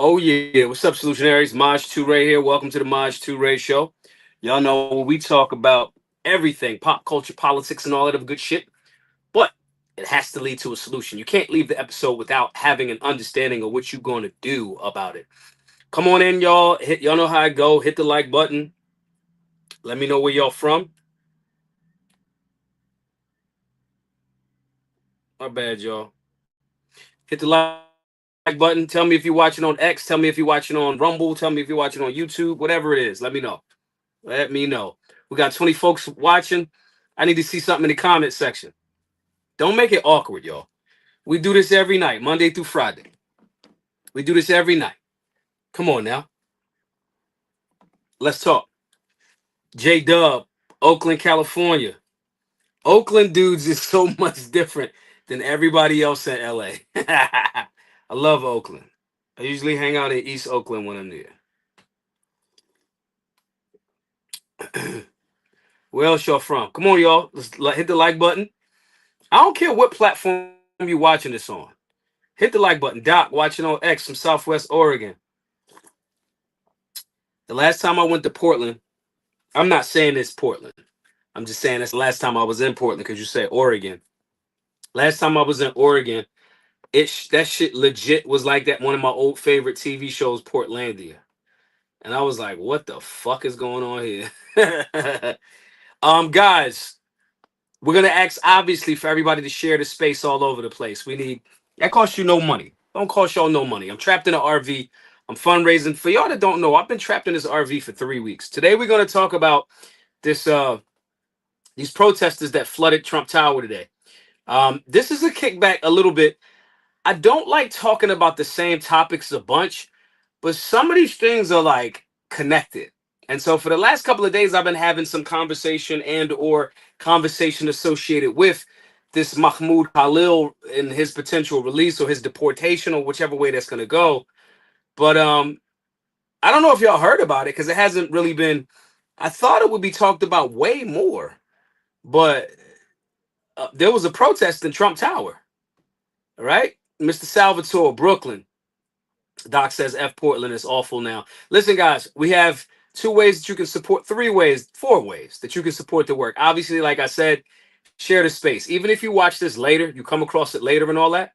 Oh yeah, what's up, solutionaries? Maj 2 Ray here. Welcome to the Maj 2 Ray Show. Y'all know we talk about everything, pop culture, politics, and all that of good shit. But it has to lead to a solution. You can't leave the episode without having an understanding of what you're going to do about it. Come on in, y'all. Y'all know how I go. Hit the like button. Let me know where y'all from. My bad, y'all. Hit the like button. Tell me if you're watching on X. Tell me if you're watching on Rumble. Tell me if you're watching on YouTube. Whatever it is, let me know. Let me know. We got 20 folks watching. I need to see something in the comment section. Don't make it awkward, y'all. We do this every night, Monday through Friday. We do this every night. Come on now. Let's talk. J Dub, Oakland, California. Oakland dudes is so much different than everybody else in LA. I love Oakland. I usually hang out in East Oakland when I'm there. Where else y'all from? Come on, y'all. Hit the like button. I don't care what platform you're watching this on. Hit the like button. Doc, watching on X from Southwest Oregon. The last time I went to Portland, I'm not saying it's Portland. I'm just saying that's the last time I was in Portland because you said Oregon. Last time I was in Oregon, that shit legit was like that one of my old favorite TV shows, Portlandia. And I was like, what the fuck is going on here? Guys, we're gonna ask obviously for everybody to share the space all over the place. We need that costs you no money. Don't cost y'all no money. I'm trapped in an RV. I'm fundraising. For y'all that don't know, I've been trapped in this RV for 3 weeks. Today we're gonna talk about this these protesters that flooded Trump Tower today. This is a kickback a little bit. I don't like talking about the same topics a bunch, but some of these things are like connected. And so for the last couple of days, I've been having some conversation and or conversation associated with this Mahmoud Khalil and his potential release or his deportation or whichever way that's going to go. But I don't know if y'all heard about it because it hasn't really been. I thought it would be talked about way more, but there was a protest in Trump Tower, right? Mr. Salvatore, Brooklyn. Doc says F Portland is awful now. Listen, guys, we have two ways that you can support, three ways, four ways that you can support the work. Obviously, like I said, share the space. Even if you watch this later, you come across it later and all that,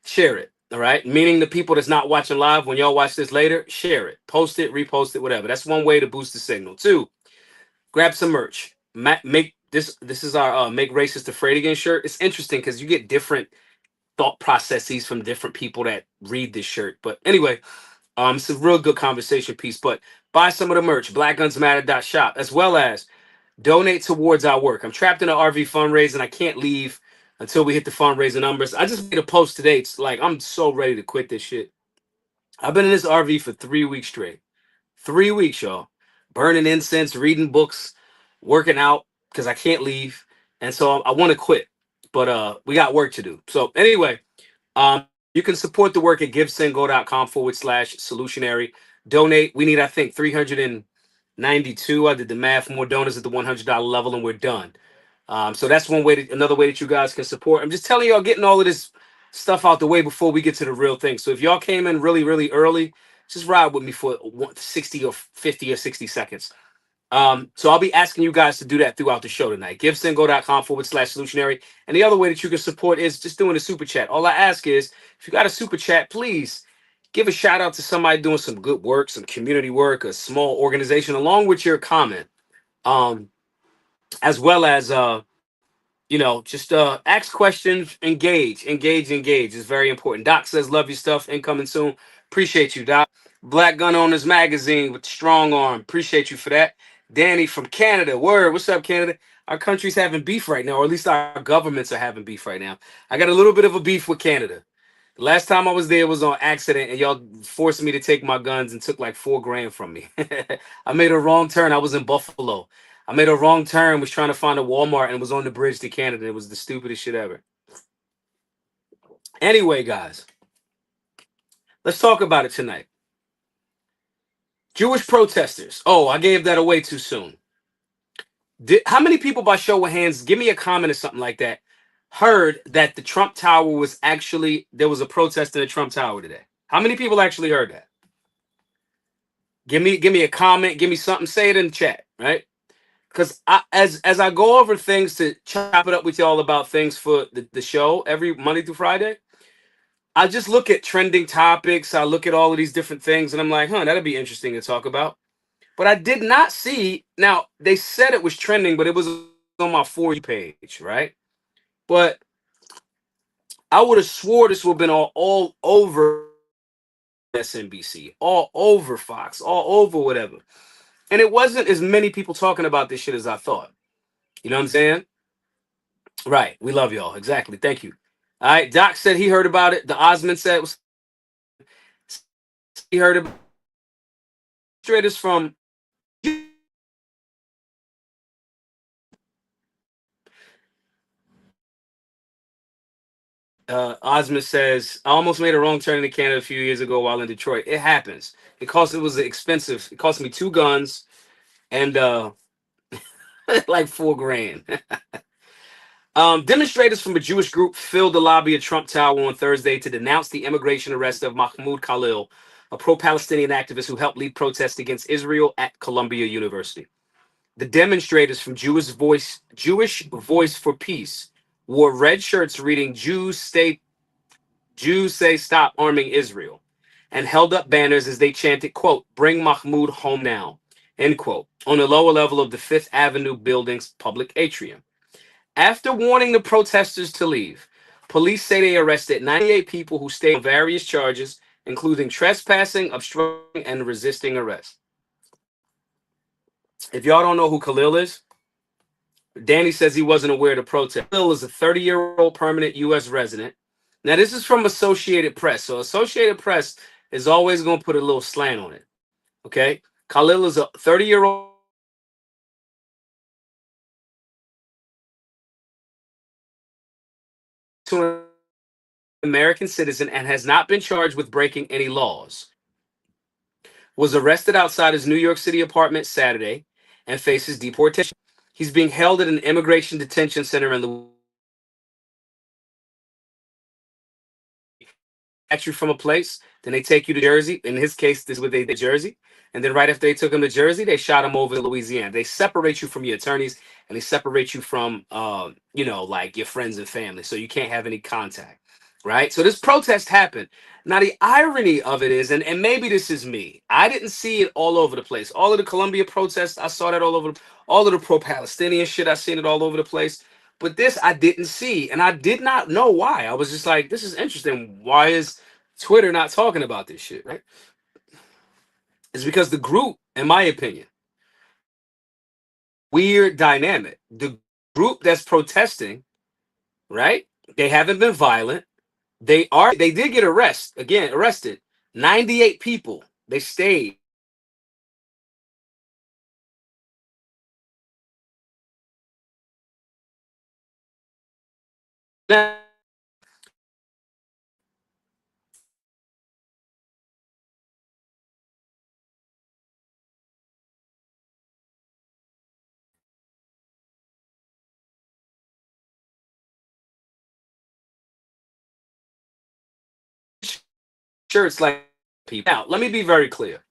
share it. All right. Meaning the people that's not watching live, when y'all watch this later, share it, post it, repost it, whatever. That's one way to boost the signal. Two, grab some merch. Make this is our Make Racist Afraid Again shirt. It's interesting because you get different thought processes from different people that read this shirt. But anyway, it's a real good conversation piece. But buy some of the merch, blackgunsmatter.shop, as well as donate towards our work. I'm trapped in an RV fundraising. I can't leave until we hit the fundraising numbers. I just made a post today. It's like I'm so ready to quit this shit. I've been in this RV for 3 weeks straight. 3 weeks, y'all. Burning incense, reading books, working out because I can't leave. And so I want to quit. But we got work to do. So anyway, you can support the work at givesendgo.com/solutionary. Donate. We need, I think, 392. I did the math. More donors at the $100 level, and we're done. So that's one way. Another way that you guys can support. I'm just telling y'all, getting all of this stuff out the way before we get to the real thing. So if y'all came in really, really early, just ride with me for 60 or 50 or 60 seconds. So I'll be asking you guys to do that throughout the show tonight. Givesendgo.com/solutionary. And the other way that you can support is just doing a super chat. All I ask is, if you got a super chat, please give a shout out to somebody doing some good work, some community work, a small organization, along with your comment. As well as just ask questions, engage is very important. Doc says love your stuff, incoming soon. Appreciate you, Doc. Black Gun Owners Magazine with strong arm, appreciate you for that. Danny from Canada, word, what's up, Canada? Our country's having beef right now, or at least our governments are having beef right now. I got a little bit of a beef with Canada. The last time I was there was on accident, and y'all forced me to take my guns and took like 4 grand from me. I made a wrong turn. I was in Buffalo. I made a wrong turn, was trying to find a Walmart, and was on the bridge to Canada. It was the stupidest shit ever. Anyway, guys, let's talk about it tonight. Jewish protesters. Oh, I gave that away too soon. How many people, by show of hands, give me a comment or something like that, heard that the Trump Tower was actually, there was a protest in the Trump Tower today? How many people actually heard that? Give me a comment, give me something, say it in the chat, right? Because as I go over things to chop it up with y'all about things for the show every Monday through Friday, I just look at trending topics. I look at all of these different things, and I'm like, huh, that'd be interesting to talk about. But I did not see. Now they said it was trending, but it was on my For You page, right? But I would have swore this would have been all over SNBC, all over Fox, all over whatever. And it wasn't as many people talking about this shit as I thought. You know what I'm saying? Right. We love y'all. Exactly. Thank you. All right. Doc said he heard about it. The Osmond said he heard about demonstrators from Osmond says, I almost made a wrong turn into Canada a few years ago while in Detroit. It happens. It was expensive. It cost me 2 guns and like 4 grand. Demonstrators from a Jewish group filled the lobby of Trump Tower on Thursday to denounce the immigration arrest of Mahmoud Khalil, a pro-Palestinian activist who helped lead protests against Israel at Columbia University. The demonstrators from Jewish Voice for Peace wore red shirts reading Jews say stop arming Israel, and held up banners as they chanted, quote, bring Mahmoud home now, end quote, on the lower level of the Fifth Avenue building's public atrium. After warning the protesters to leave, police say they arrested 98 people who stayed on various charges, including trespassing, obstructing, and resisting arrest. If y'all don't know who Khalil is, Danny says he wasn't aware of the protest. Khalil is a 30-year-old permanent U.S. resident. Now, this is from Associated Press. So Associated Press is always going to put a little slant on it. Okay? Khalil is a 30-year-old American citizen and has not been charged with breaking any laws. Was arrested outside his New York City apartment Saturday and faces deportation. He's being held at an immigration detention center in the you from a place, then they take you to Jersey. In his case, this is what they did, Jersey. And then right after they took him to Jersey, they shot him over to Louisiana. They separate you from your attorneys and they separate you from, like your friends and family. So you can't have any contact, right? So this protest happened. Now, the irony of it is, and maybe this is me, I didn't see it all over the place. All of the Columbia protests, I saw that all over. All of the pro-Palestinian shit, I seen it all over the place. But this I didn't see, and I did not know why. I was just like, this is interesting. Why is Twitter not talking about this shit, right? It's because the group, in my opinion, weird dynamic. The group that's protesting, right? They haven't been violent. They did get arrested. 98 people. They stayed. Shirts like people. Now, let me be very clear.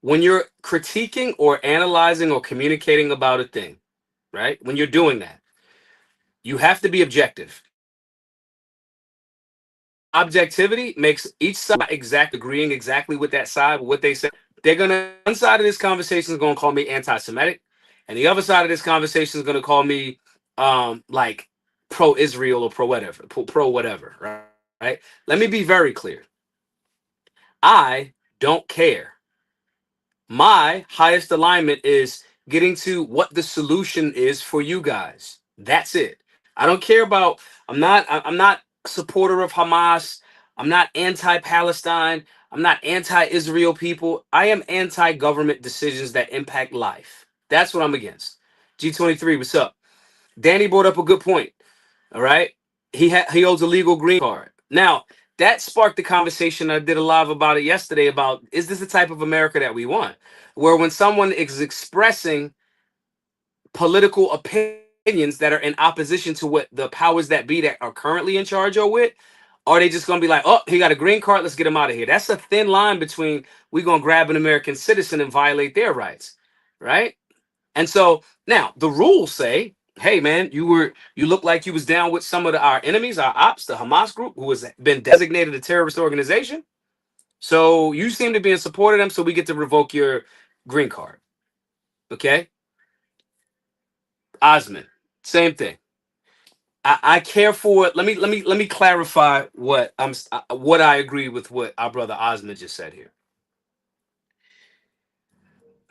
When you're critiquing or analyzing or communicating about a thing, right? When you're doing that, you have to be objective. Objectivity makes each side agreeing exactly with that side, what they say. One side of this conversation is gonna call me anti-Semitic, and the other side of this conversation is gonna call me like pro-Israel or pro whatever, right? Right? Let me be very clear. I don't care. My highest alignment is getting to what the solution is for you guys. That's it. I don't care about. I'm not a supporter of Hamas. I'm not anti-Palestine. I'm not anti-Israel people. I am anti-government decisions that impact life. That's what I'm against. G23, what's up? Danny brought up a good point. All right. He holds a legal green card. Now, that sparked the conversation. I did a live about it yesterday about, is this the type of America that we want? Where when someone is expressing political opinions that are in opposition to what the powers that be that are currently in charge are with, Or are they just gonna be like, oh, he got a green card, let's get him out of here? That's a thin line between we gonna grab an American citizen and violate their rights, right? And so now the rules say, hey man, you look like you was down with some of our enemies, our ops, the Hamas group, who has been designated a terrorist organization. So you seem to be in support of them, so we get to revoke your green card. Okay, Osman, same thing. I care for it. Let me clarify what I agree with what our brother Osman just said here.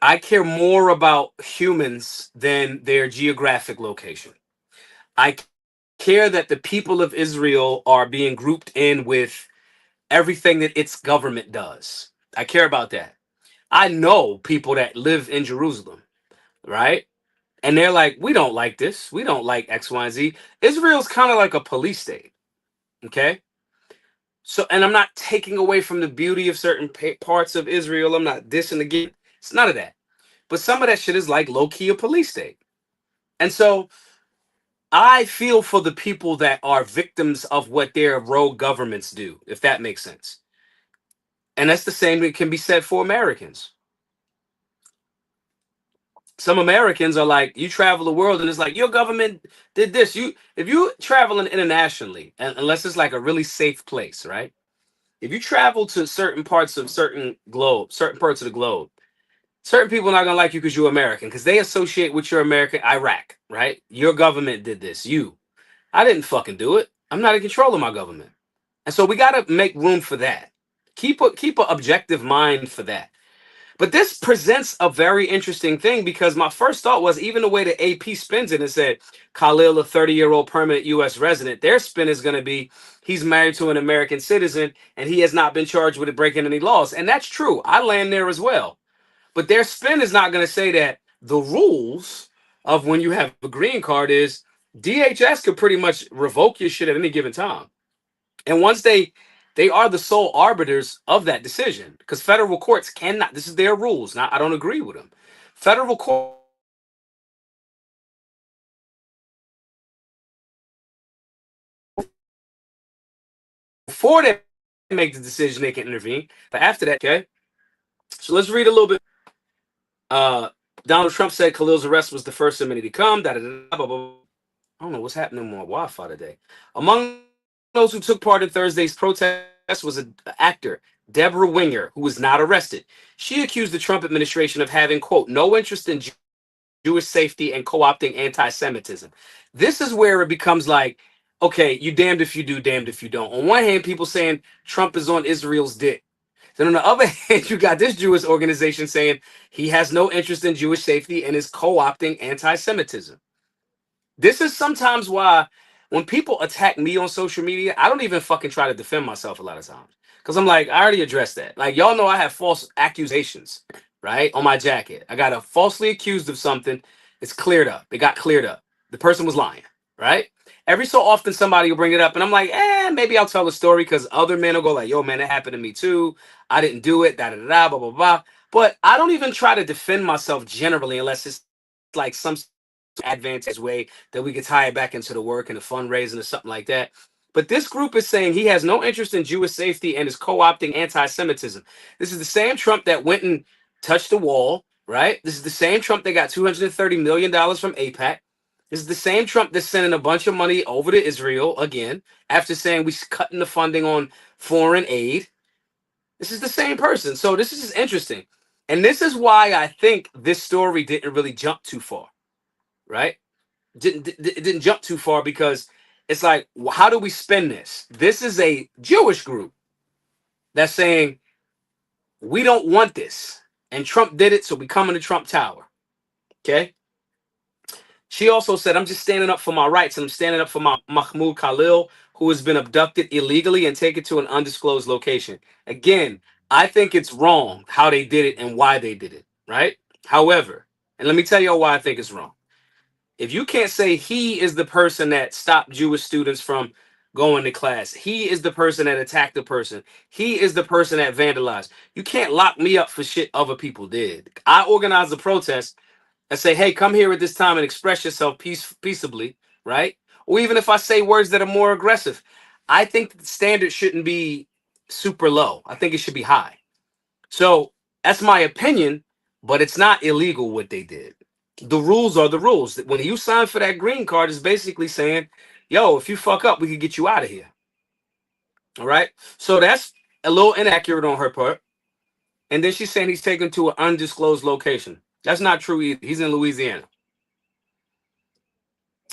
I care more about humans than their geographic location. I care that the people of Israel are being grouped in with everything that its government does. I care about that. I know people that live in Jerusalem, right? And they're like, we don't like this. We don't like X, Y, and Z. Israel's kind of like a police state. Okay. So, and I'm not taking away from the beauty of certain parts of Israel. I'm not dissing again. It's none of that. But some of that shit is like low key a police state. And so I feel for the people that are victims of what their rogue governments do, if that makes sense. And that's the same that can be said for Americans. Some Americans are like, you travel the world and it's like your government did this. If you traveling internationally, and unless it's like a really safe place, right? If you travel to certain parts of certain parts of the globe, certain people are not gonna like you because you're American, because they associate with your American Iraq, right? Your government did this. I didn't fucking do it. I'm not in control of my government. And so we gotta make room for that. Keep an objective mind for that. But this presents a very interesting thing because my first thought was even the way the AP spins it and said Khalil, a 30-year-old permanent U.S. resident, their spin is going to be he's married to an American citizen and he has not been charged with breaking any laws. And that's true. I land there as well. But their spin is not going to say that the rules of when you have a green card is DHS could pretty much revoke your shit at any given time. And once they are the sole arbiters of that decision because federal courts cannot. This is their rules. Now I don't agree with them. Federal court before they make the decision they can intervene. But after that, okay. So let's read a little bit. Uh, Donald Trump said Khalil's arrest was the first of many to come. Da, da, da, blah, blah, blah. I don't know what's happening on my Wi-Fi today. Among those who took part in Thursday's protest was an actor, Deborah Winger, who was not arrested. She accused the Trump administration of having, quote, no interest in Jewish safety and co-opting anti-Semitism. This is where it becomes like, okay, you damned if you do, damned if you don't. On one hand, people saying Trump is on Israel's dick. Then on the other hand, you got this Jewish organization saying he has no interest in Jewish safety and is co-opting anti-Semitism. This is sometimes why when people attack me on social media, I don't even fucking try to defend myself a lot of times. Because I'm like, I already addressed that. Like, y'all know I have false accusations, right? On my jacket. I got a falsely accused of something. It's cleared up. It got cleared up. The person was lying, right? Every so often somebody will bring it up and I'm like, maybe I'll tell a story because other men will go like, yo, man, that happened to me too. I didn't do it, da da da, blah, blah, blah. But I don't even try to defend myself generally unless it's like some advantage way that we could tie it back into the work and the fundraising or something like that. But this group is saying he has no interest in Jewish safety and is co-opting anti-Semitism. This is the same Trump that went and touched the wall, right? This is the same Trump that got $230 million from AIPAC. This is the same Trump that's sending a bunch of money over to Israel again after saying we're cutting the funding on foreign aid. This is the same person. So this is just interesting. And this is why I think this story didn't really jump too far, right? It didn't jump too far because it's like, how do we spin this? This is a Jewish group that's saying we don't want this, and Trump did it, so we come in the Trump Tower. Okay. She also said, I'm just standing up for my rights, and I'm standing up for my Mahmoud Khalil, who has been abducted illegally and taken to an undisclosed location. Again, I think it's wrong how they did it and why they did it, right? However, and let me tell you why I think it's wrong. If you can't say he is the person that stopped Jewish students from going to class, he is the person that attacked the person, he is the person that vandalized, you can't lock me up for shit other people did. I organized a protest and say, hey, come here at this time and express yourself peaceably, right? Or even if I say words that are more aggressive, I think the standard shouldn't be super low. I think it should be high. So that's my opinion, but it's not illegal what they did. The rules are the rules. When you sign for that green card, it's basically saying, yo, if you fuck up, we could get you out of here. All right. So that's a little inaccurate on her part. And then she's saying he's taken to an undisclosed location. That's not true either. He's in Louisiana.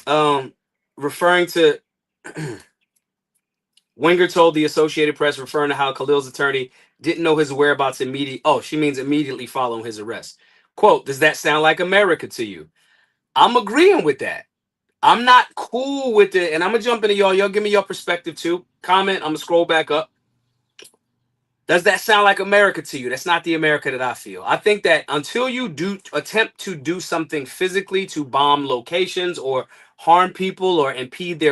Um, referring to Wenger told the Associated Press, referring to how Khalil's attorney didn't know his whereabouts immediately. Oh, she means immediately following his arrest. Quote, does that sound like America to you? I'm agreeing with that. I'm not cool with it. And I'm going to jump into y'all. Y'all give me your perspective too. Comment. I'm going to scroll back up. Does that sound like America to you? That's not the America that I feel. I think that until you do attempt to do something physically to bomb locations or harm people or impede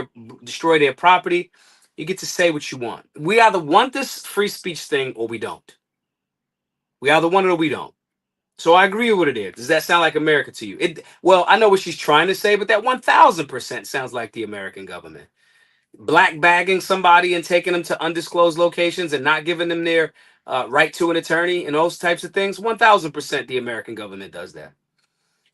destroy their property, you get to say what you want. We either want this free speech thing or we don't. We either want it or we don't. So I agree with what it is. Does that sound like America to you? Well, I know what she's trying to say, but that 1000% sounds like the American government. Black bagging somebody and taking them to undisclosed locations and not giving them their right to an attorney and those types of things. 1000% the American government does that.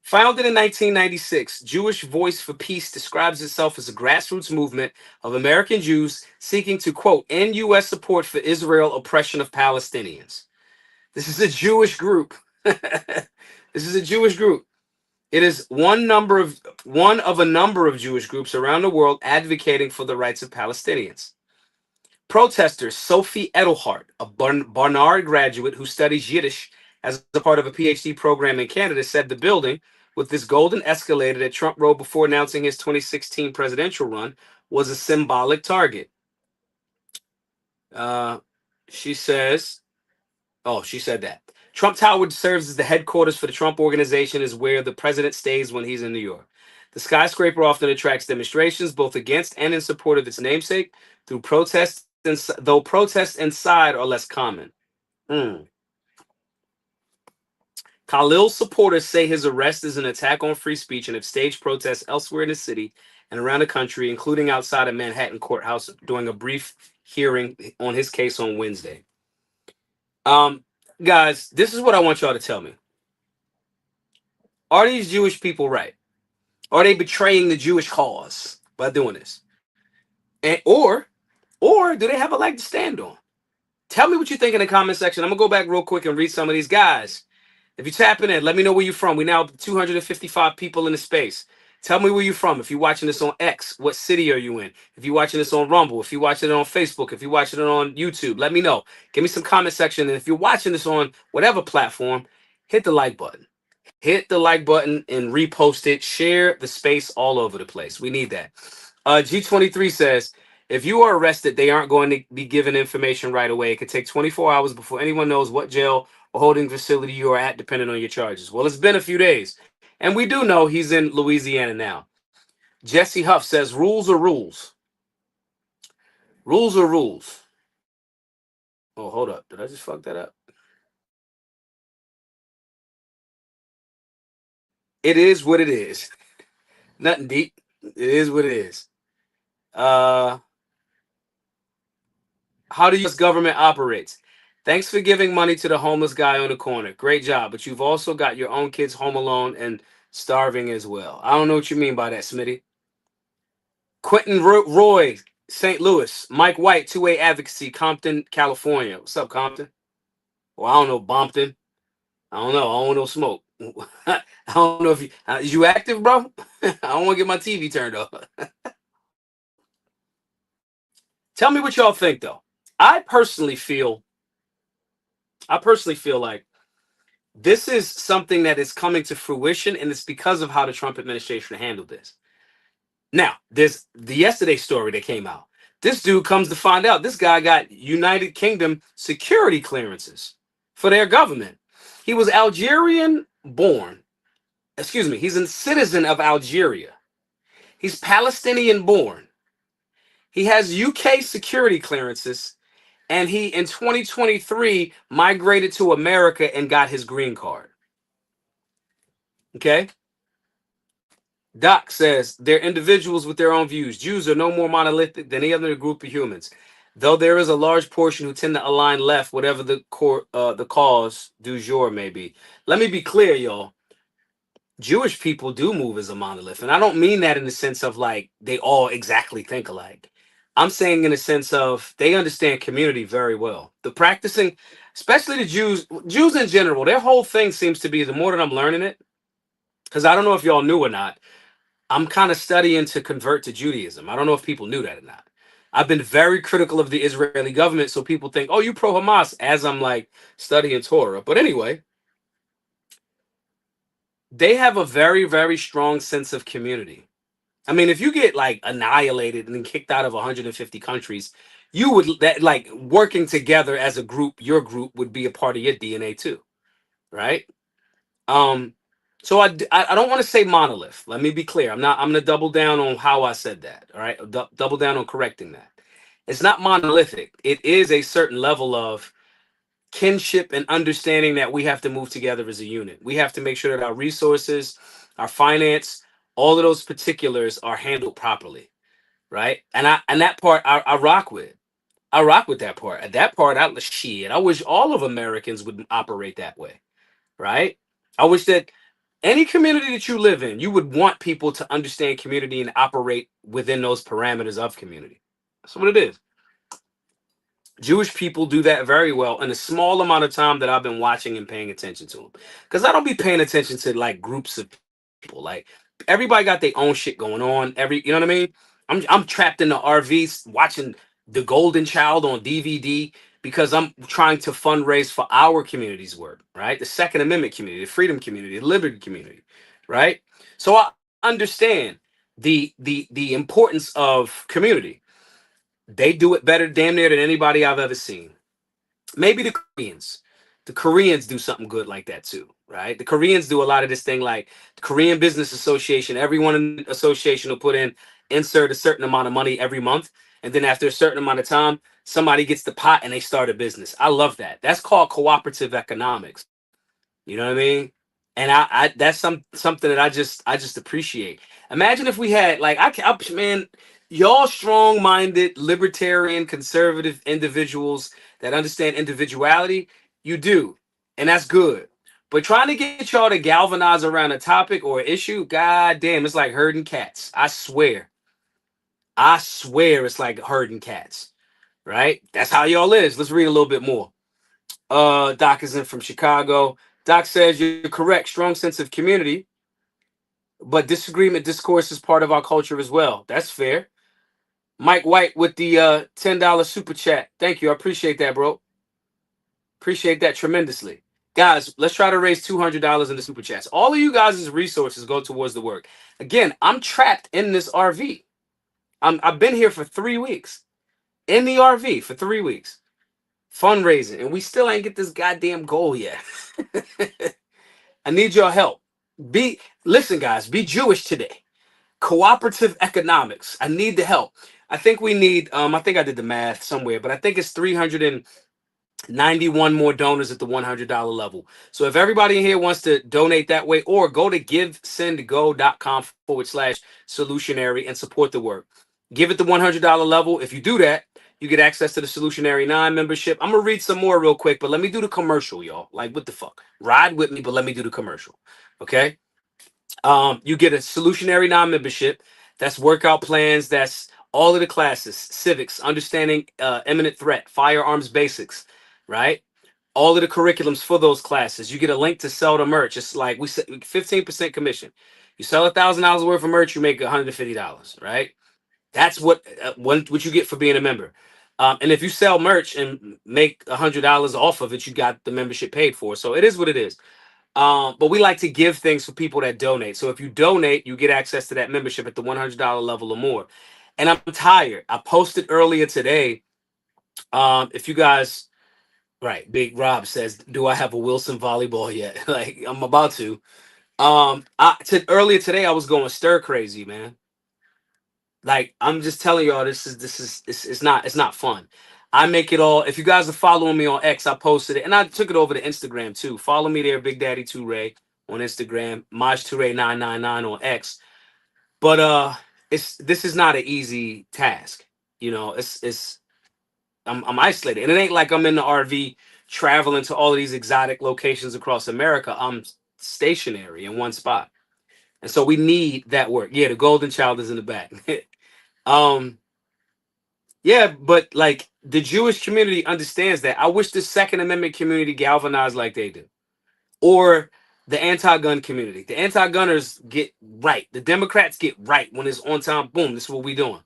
Founded in 1996, Jewish Voice for Peace describes itself as a grassroots movement of American Jews seeking to, quote, end U.S. support for Israel oppression of Palestinians. This is a Jewish group. This is a Jewish group. It is one of a number of Jewish groups around the world advocating for the rights of Palestinians. Protesters Sophie Edelhart, a Barnard graduate who studies Yiddish as a part of a PhD program in Canada, said the building with this golden escalator that Trump rode before announcing his 2016 presidential run was a symbolic target. Uh, she says, oh, she said that. Trump Tower serves as the headquarters for the Trump Organization, is where the president stays when he's in New York. The skyscraper often attracts demonstrations, both against and in support of its namesake, though protests inside are less common. Khalil's supporters say his arrest is an attack on free speech and have staged protests elsewhere in the city and around the country, including outside a Manhattan courthouse during a brief hearing on his case on Wednesday. Guys, this is what I want y'all to tell me. Are these Jewish people right? Are they betraying the Jewish cause by doing this? And or do they have a leg to stand on? Tell me what you think in the comment section. I'm gonna go back real quick and read some of these guys. If you're tapping in, let me know where you're from. We now have 255 people in the space. Tell me where you're from. If you're watching this on X, what city are you in? If you're watching this on Rumble, if you're watching it on Facebook, if you're watching it on YouTube, let me know. Give me some comment section. And if you're watching this on whatever platform, hit the like button. Hit the like button and repost it. Share the space all over the place. We need that. G23 says, if you are arrested, they aren't going to be given information right away. It could take 24 hours before anyone knows what jail or holding facility you are at, depending on your charges. Well, it's been a few days. And we do know he's in Louisiana now. Jesse Huff says, rules are rules. Rules are rules. Oh, hold up. Did I just fuck that up? It is what it is. Nothing deep. It is what it is. How the U.S. government operates. Thanks for giving money to the homeless guy on the corner. Great job. But you've also got your own kids home alone and starving as well. I don't know what you mean by that, Smitty. Quentin Roy, St. Louis. Mike White, 2A Advocacy, Compton, California. What's up, Compton? Well, I don't know, Bompton. I don't know. I don't want no smoke. I don't know if you is you active, bro? I don't want to get my TV turned off. Tell me what y'all think, though. I personally feel like this is something that is coming to fruition, and it's because of how the Trump administration handled this. Now, there's the yesterday story that came out. This dude comes to find out this guy got United Kingdom security clearances for their government. He was Algerian born. Excuse me, he's a citizen of Algeria. He's Palestinian born. He has UK security clearances, and he in 2023 migrated to America and got his green card. Okay? Doc says they're individuals with their own views. Jews are no more monolithic than any other group of humans, though there is a large portion who tend to align left, whatever the cause du jour may be. Let me be clear, y'all. Jewish people do move as a monolith, and I don't mean that in the sense of like they all exactly think alike. I'm saying in the sense of they understand community very well. The practicing, especially the Jews in general, their whole thing seems to be the more that I'm learning it, because I don't know if y'all knew or not. I'm kind of studying to convert to Judaism. I don't know if people knew that or not. I've been very critical of the Israeli government, so people think, "Oh, you pro Hamas," as I'm like studying Torah. But anyway, they have a very, very strong sense of community. I mean, if you get like annihilated and then kicked out of 150 countries, you would that like working together as a group, your group would be a part of your DNA too, right? Um, so I don't want to say monolith. Let me be clear. I'm gonna double down on how I said that. All right, double down on correcting that. It's not monolithic. It is a certain level of kinship and understanding that we have to move together as a unit. We have to make sure that our resources, our finance, all of those particulars are handled properly, right? And that part I rock with. I rock with that part. At that part, I wish all of Americans would operate that way, right? I wish that any community that you live in, you would want people to understand community and operate within those parameters of community. That's what it is. Jewish people do that very well in a small amount of time that I've been watching and paying attention to them. Because I don't be paying attention to like groups of people. Like everybody got their own shit going on. You know what I mean? I'm trapped in the RVs watching The Golden Child on DVD because I'm trying to fundraise for our community's work, right? The Second Amendment community, the freedom community, the liberty community, right? So I understand the importance of community. They do it better damn near than anybody I've ever seen. Maybe the Koreans. The Koreans do something good like that too, right? The Koreans do a lot of this thing like the Korean Business Association. Everyone in the association will put in, insert a certain amount of money every month. And then after a certain amount of time, somebody gets the pot and they start a business. I love that. That's called cooperative economics. You know what I mean? And I that's something that I just appreciate. Imagine if we had like man, y'all strong-minded, libertarian, conservative individuals that understand individuality, you do, and that's good. But trying to get y'all to galvanize around a topic or an issue, god damn, it's like herding cats. I swear, it's like herding cats. Right? That's how y'all is. Let's read a little bit more. Doc is in from Chicago. Doc says you're correct. Strong sense of community, but disagreement, discourse is part of our culture as well. That's fair. Mike White with the $10 super chat. Thank you. I appreciate that, bro. Appreciate that tremendously. Guys, let's try to raise $200 in the super chats. All of you guys' resources go towards the work. Again, I'm trapped in this RV. I've been here for 3 weeks. In the RV for 3 weeks. Fundraising. And we still ain't get this goddamn goal yet. I need your help. Listen, guys, be Jewish today. Cooperative economics. I need the help. I think we need I think I did the math somewhere, but I think it's 391 more donors at the $100 level. So if everybody in here wants to donate that way, or go to givesendgo.com/solutionary and support the work. Give it the $100 level. If you do that, you get access to the Solutionary 9 membership. I'm gonna read some more real quick, but let me do the commercial, y'all. Like, what the fuck? Ride with me, but let me do the commercial. Okay. You get a Solutionary 9 membership. That's workout plans. That's all of the classes, civics, understanding imminent threat, firearms basics, right? All of the curriculums for those classes. You get a link to sell the merch. It's like we said, 15% commission. You sell $1,000 worth of merch, you make $150, right? That's what you get for being a member. And if you sell merch and make $100 off of it, you got the membership paid for. So it is what it is. But we like to give things for people that donate. So if you donate, you get access to that membership at the $100 level or more. And I'm tired. I posted earlier today. If you guys, right, Big Rob says, "Do I have a Wilson volleyball yet?" Like, I'm about to. Earlier today, I was going stir crazy, man. Like, I'm just telling y'all, it's not fun. I make it all. If you guys are following me on X, I posted it, and I took it over to Instagram too. Follow me there, Big Daddy 2 Ray on Instagram, Maj 2 Ray 999 on X. But this is not an easy task. You know, it's I'm isolated, and it ain't like I'm in the RV traveling to all of these exotic locations across America. I'm stationary in one spot, and so we need that work. Yeah, the golden child is in the back. um, yeah, but like the Jewish community understands that. I wish the Second Amendment community galvanized like they do, or the anti-gun community. The anti-gunners get right. The Democrats get right when it's on time. Boom, this is what we doing.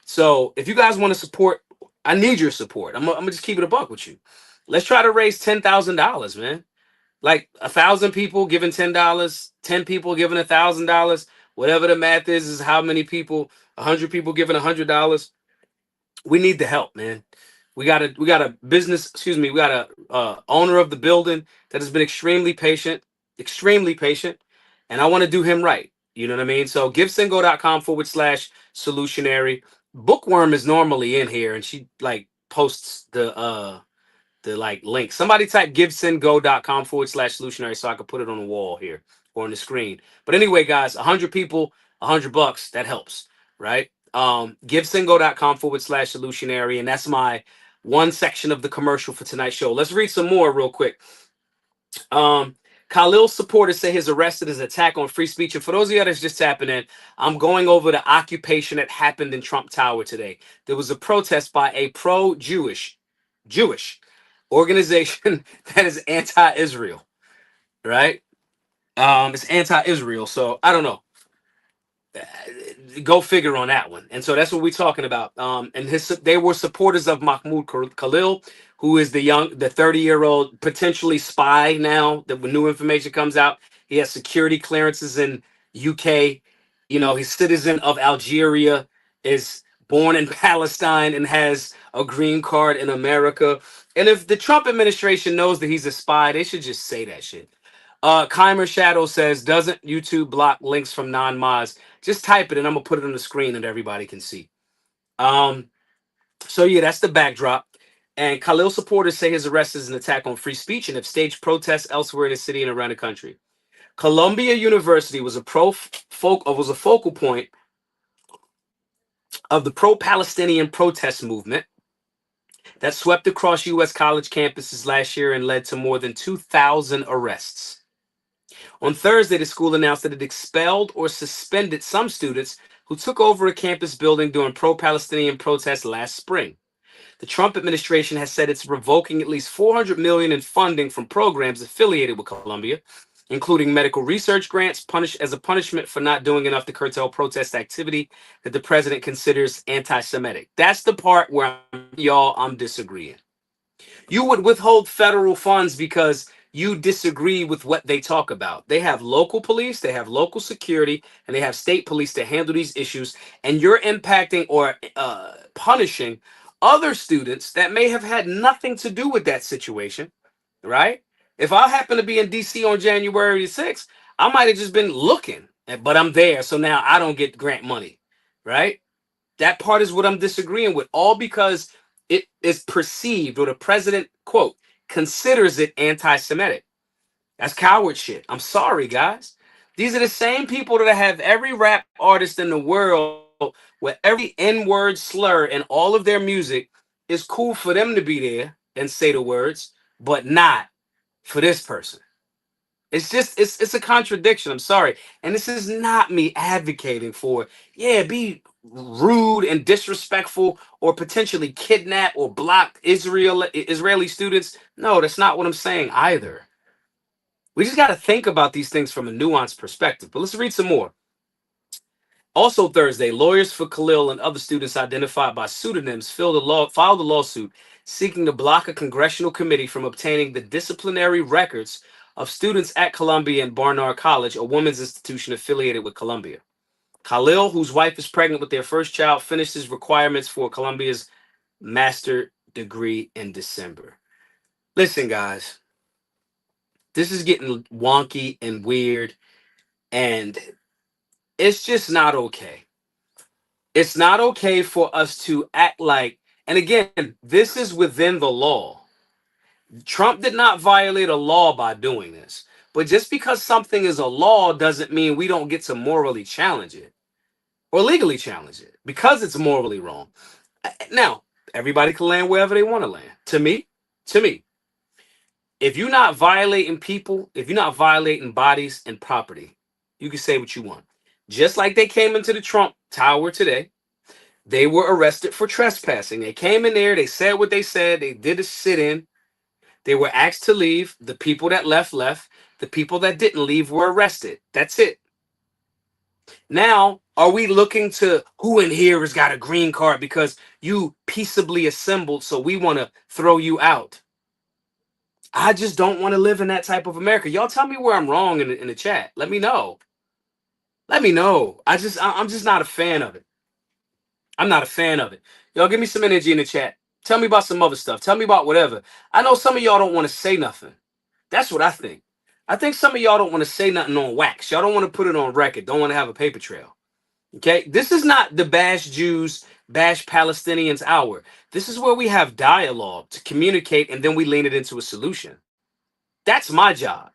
So if you guys want to support, I need your support. I'm gonna just keep it a buck with you. Let's try to raise $10,000, man. Like 1,000 people giving $10, 10 people giving $1,000. Whatever the math is how many people. 100 people giving $100. We need the help, man. We got a business, excuse me, we got a owner of the building that has been extremely patient, and I want to do him right. You know what I mean? So givesendgo.com/solutionary. Bookworm is normally in here, and she like posts the like link. Somebody type givesendgo.com/solutionary so I could put it on the wall here or on the screen. But anyway, guys, 100 people, $100, that helps, right? Givesendgo.com/solutionary, and that's my one section of the commercial for tonight's show. Let's read some more real quick. Um, Khalil supporters say his arrest is an attack on free speech. And for those of you that's just tapping in, I'm going over the occupation that happened in Trump Tower today. There was a protest by a Jewish organization that is anti-Israel, right? It's anti-Israel, so I don't know. Go figure on that one. And so that's what we're talking about. And they were supporters of Mahmoud Khalil, who is the 30-year-old potentially spy now that when new information comes out. He has security clearances in UK. You know, he's citizen of Algeria, is born in Palestine, and has a green card in America. And if the Trump administration knows that he's a spy, they should just say that shit. Keimer Shadow says, doesn't YouTube block links from non-mods? Just type it and I'm gonna put it on the screen and everybody can see. Um, so yeah, that's the backdrop. And Khalil supporters say his arrest is an attack on free speech and have staged protests elsewhere in the city and around the country. Columbia University was a focal point of the pro-Palestinian protest movement that swept across U.S. college campuses last year and led to more than 2,000 arrests. On Thursday, the school announced that it expelled or suspended some students who took over a campus building during pro-Palestinian protests last spring. The Trump administration has said it's revoking at least $400 million in funding from programs affiliated with Columbia, including medical research grants, as a punishment for not doing enough to curtail protest activity that the president considers anti-Semitic. That's the part where I'm disagreeing. You would withhold federal funds because you disagree with what they talk about. They have local police, they have local security, and they have state police to handle these issues. And you're impacting or punishing other students that may have had nothing to do with that situation, right? If I happen to be in DC on January 6th, I might have just been looking, but I'm there. So now I don't get grant money, right? That part is what I'm disagreeing with, all because it is perceived, or the president, quote, considers it anti-Semitic. That's coward shit. I'm sorry, guys. These are the same people that have every rap artist in the world where every N-word slur in all of their music is cool for them to be there and say the words, but not for this person. It's just it's a contradiction. I'm sorry. And this is not me advocating for, yeah, be rude and disrespectful or potentially kidnap or block Israeli students. No, that's not what I'm saying either. We just got to think about these things from a nuanced perspective. But let's read some more. Also Thursday, lawyers for Khalil and other students identified by pseudonyms filed a lawsuit seeking to block a congressional committee from obtaining the disciplinary records of students at Columbia and Barnard College, a women's institution affiliated with Columbia. Khalil, whose wife is pregnant with their first child, finished his requirements for Columbia's master degree in December. Listen, guys, this is getting wonky and weird, and it's just not okay. It's not okay for us to act like, and again, this is within the law. Trump did not violate a law by doing this. But just because something is a law doesn't mean we don't get to morally challenge it. or legally challenge it because it's morally wrong. Now, everybody can land wherever they want to land. To me, if you're not violating people, if you're not violating bodies and property, you can say what you want. Just like they came into the Trump Tower today, they were arrested for trespassing. They came in there, they said what they said, they did a sit in, they were asked to leave. The people that left, left. The people that didn't leave were arrested. That's it. Now, are we looking to who in here has got a green card because you peaceably assembled, so we want to throw you out? I just don't want to live in that type of America. Y'all tell me where I'm wrong in the chat. Let me know. Let me know. I'm just not a fan of it. I'm not a fan of it. Y'all give me some energy in the chat. Tell me about some other stuff. Tell me about whatever. I know some of y'all don't want to say nothing. That's what I think. I think some of y'all don't want to say nothing on wax. Y'all don't want to put it on record. Don't want to have a paper trail. Okay? This is not the bash Jews, bash Palestinians hour. This is where we have dialogue to communicate and then we lean it into a solution. That's my job.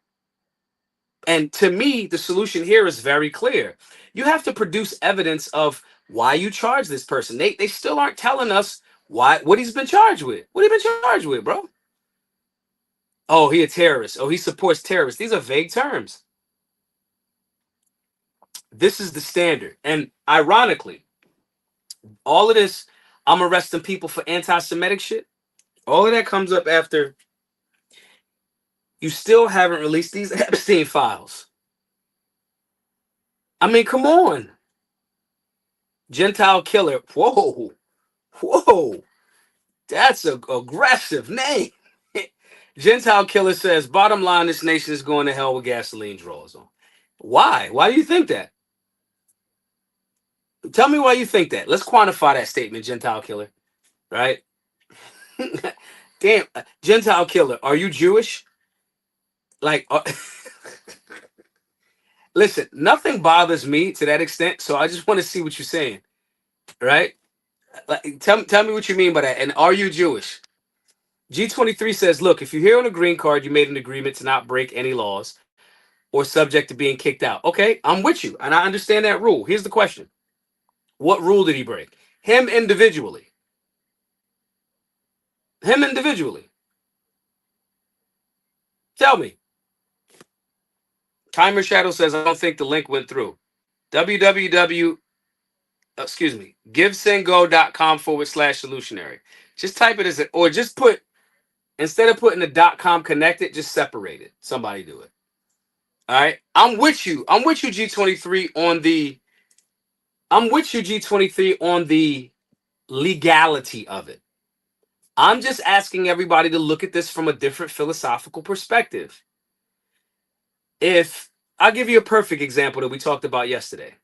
And to me, the solution here is very clear. You have to produce evidence of why you charge this person. They still aren't telling us what he's been charged with. What he been charged with, bro? Oh, he a terrorist. Oh, he supports terrorists. These are vague terms. This is the standard. And ironically, all of this, I'm arresting people for anti-Semitic shit. All of that comes up after you still haven't released these Epstein files. I mean, come on. Gentile killer. Whoa. Whoa. That's a aggressive name. Gentile killer says, bottom line, this nation is going to hell with gasoline draws on. Why? Why do you think that? Tell me why you think that. Let's quantify that statement, Gentile killer. Right? Damn, Gentile killer. Are you Jewish? Like, listen, nothing bothers me to that extent. So I just want to see what you're saying. Right? Like, tell me what you mean by that. And are you Jewish? G23 says, look, if you're here on a green card, you made an agreement to not break any laws or subject to being kicked out. Okay, I'm with you, and I understand that rule. Here's the question. What rule did he break? Him individually. Him individually. Tell me. Timer Shadow says, I don't think the link went through. www, excuse me, givesendgo.com/solutionary. Just type it as it, or just put, instead of putting the .com connected, just separate it. Somebody do it. All right. I'm with you. I'm with you, G23, on the, I'm with you, G23, on the legality of it. I'm just asking everybody to look at this from a different philosophical perspective. If I'll give you a perfect example that we talked about yesterday.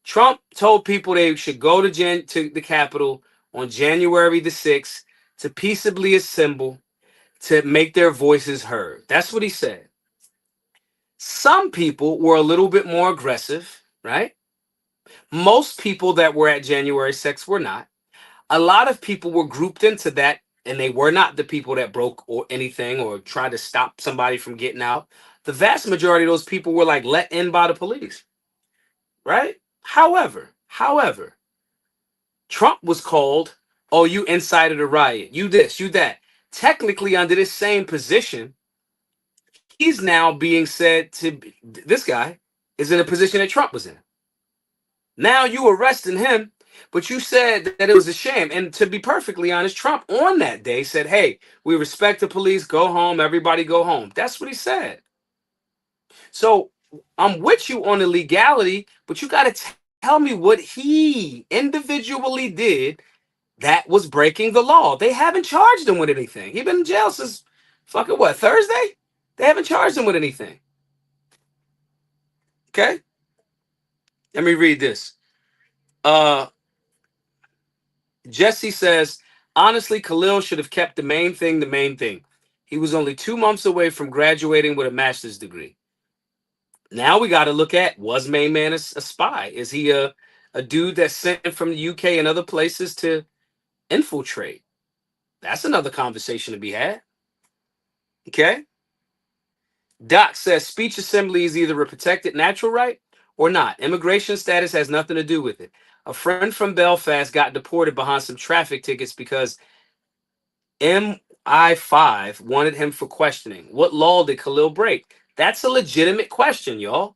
Trump told people they should go to the Capitol on January the 6th to peaceably assemble to make their voices heard. That's what he said. Some people were a little bit more aggressive, right? Most people that were at January 6th were not. A lot of people were grouped into that, and they were not the people that broke or anything or tried to stop somebody from getting out. The vast majority of those people were like let in by the police, right? However, Trump was called, oh, you incited a riot, you this, you that. Technically, under this same position, he's now being said to be, this guy is in a position that Trump was in. Now you arresting him, but you said that it was a shame. And to be perfectly honest, Trump on that day said, hey, we respect the police, go home, everybody go home. That's what he said. So I'm with you on the legality, but you got to tell me what he individually did that was breaking the law. They haven't charged him with anything. He's been in jail since fucking what, Thursday? They haven't charged him with anything. Okay? Let me read this. Jesse says, honestly, Khalil should have kept the main thing the main thing. He was only 2 months away from graduating with a master's degree. Now we got to look at, was main man a spy? Is he a dude that's sent from the UK and other places to infiltrate? That's another conversation to be had. Okay. Doc says speech assembly is either a protected natural right or not. Immigration status has nothing to do with it. A friend from Belfast got deported behind some traffic tickets because MI5 wanted him for questioning. What law did Khalil break? That's a legitimate question, y'all.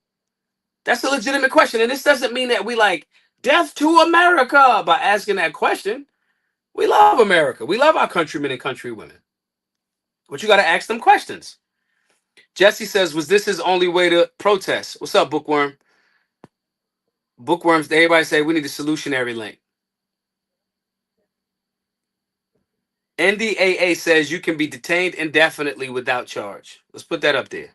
That's a legitimate question. And this doesn't mean that we like death to America by asking that question. We love America. We love our countrymen and countrywomen. But you got to ask them questions. Jesse says, was this his only way to protest? What's up, Bookworm? Bookworms, everybody say we need a solutionary link. NDAA says you can be detained indefinitely without charge. Let's put that up there.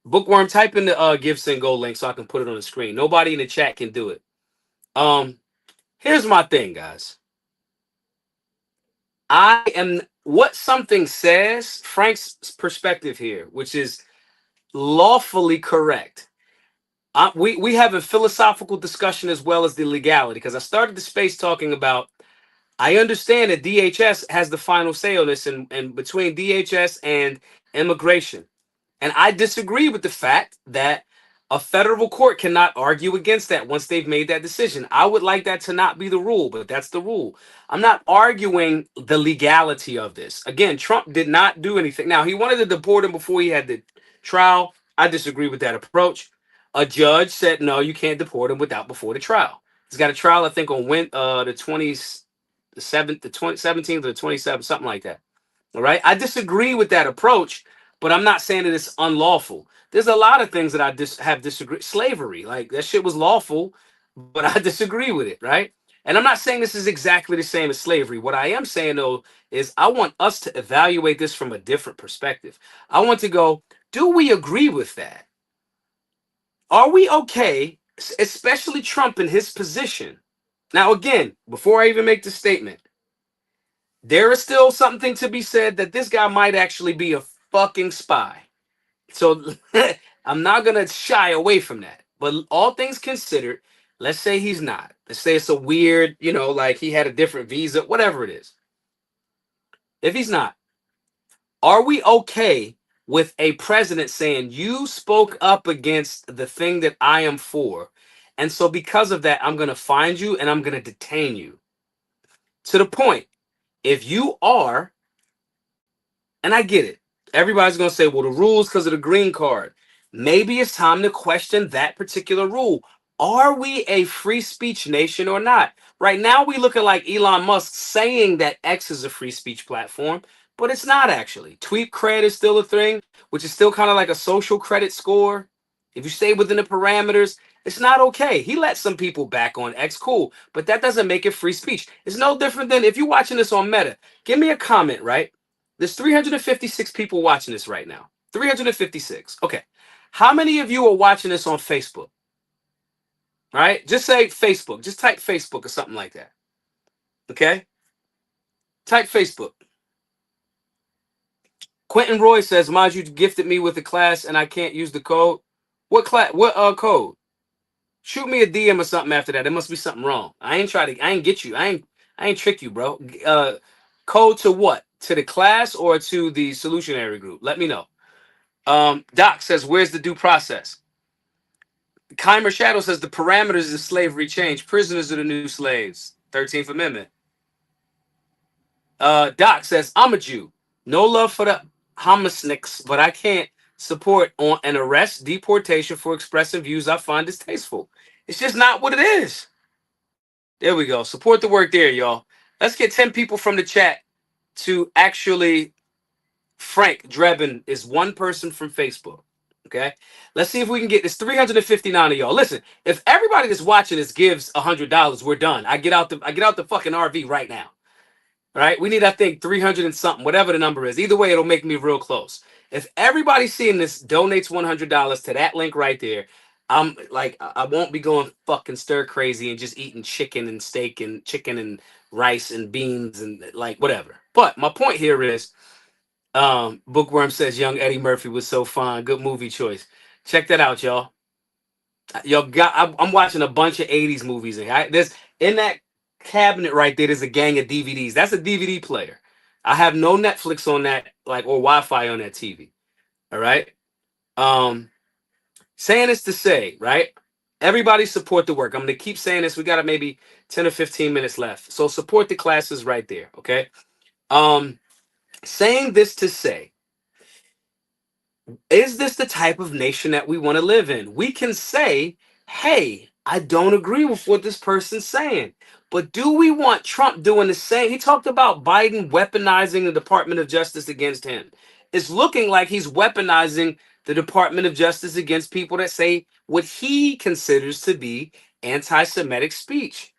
Bookworm, type in the Give Send Go link so I can put it on the screen. Nobody in the chat can do it. Here's my thing, guys. I am what something says, Frank's perspective here, which is lawfully correct. We have a philosophical discussion as well as the legality, because I started the space talking about I understand that DHS has the final say on this, and between DHS and immigration. And I disagree with the fact that a federal court cannot argue against that once they've made that decision. I would like that to not be the rule, but that's the rule. I'm not arguing the legality of this. Again, Trump did not do anything. Now, he wanted to deport him before he had the trial. I disagree with that approach. A judge said, no, you can't deport him without before the trial. He's got a trial, I think, on the 27th, the 17th or the 27th, something like that. All right. I disagree with that approach, but I'm not saying that it's unlawful. There's a lot of things that I have disagreed. Slavery, like that shit was lawful, but I disagree with it. Right. And I'm not saying this is exactly the same as slavery. What I am saying, though, is I want us to evaluate this from a different perspective. I want to go, do we agree with that? Are we okay, especially Trump in his position? Now, again, before I even make the statement, there is still something to be said that this guy might actually be a fucking spy. So I'm not going to shy away from that. But all things considered, let's say he's not. Let's say it's a weird, like he had a different visa, whatever it is. If he's not, are we okay with a president saying, you spoke up against the thing that I am for? And so because of that, I'm going to find you and I'm going to detain you. To the point, if you are, and I get it, everybody's going to say, well, the rules because of the green card. Maybe it's time to question that particular rule. Are we a free speech nation or not? Right now, we looking like Elon Musk saying that X is a free speech platform, but it's not actually. Tweet credit is still a thing, which is still kind of like a social credit score. If you stay within the parameters, it's not okay. He let some people back on X, cool, but that doesn't make it free speech. It's no different than if you're watching this on Meta. Give me a comment, right? There's 356 people watching this right now. 356. Okay. How many of you are watching this on Facebook? All right. Just say Facebook. Just type Facebook or something like that. Okay. Type Facebook. Quentin Roy says, Maj, you gifted me with a class and I can't use the code. What class? What code? Shoot me a DM or something after that. There must be something wrong. I ain't get you. I ain't trick you, bro. Code to what? To the class or to the solutionary group? Let me know. Doc says, where's the due process? Keimer Shadow says the parameters of slavery change. Prisoners are the new slaves. 13th Amendment. Doc says, I'm a Jew. No love for the homosnicks, but I can't support on an arrest, deportation for expressing views I find distasteful. It's just not what it is. There we go. Support the work there, y'all. Let's get 10 people from the chat to actually. Frank Drebin is one person from Facebook. Okay. Let's see if we can get this 359 of y'all. Listen, if everybody that's watching this gives $100, we're done. I get out the fucking RV right now. All right. We need, I think, 300 and something, whatever the number is. Either way, it'll make me real close. If everybody seeing this donates $100 to that link right there, I'm like, I won't be going fucking stir crazy and just eating chicken and steak and chicken and rice and beans and like whatever. But my point here is, Bookworm says young Eddie Murphy was so fun. Good movie choice. Check that out, y'all. I'm watching a bunch of 80s movies. There's in that cabinet right there, there's a gang of DVDs. That's a DVD player. I have no Netflix on that, like, or Wi-Fi on that TV. All right. Saying this to say, right? Everybody support the work. I'm going to keep saying this. We got maybe 10 or 15 minutes left. So support the classes right there. Okay. Um, saying this to say, is this the type of nation that we want to live in? We can say, hey, I don't agree with what this person's saying. But do we want Trump doing the same? He talked about Biden weaponizing the Department of Justice against him. It's looking like he's weaponizing the Department of Justice against people that say what he considers to be anti Semitic speech.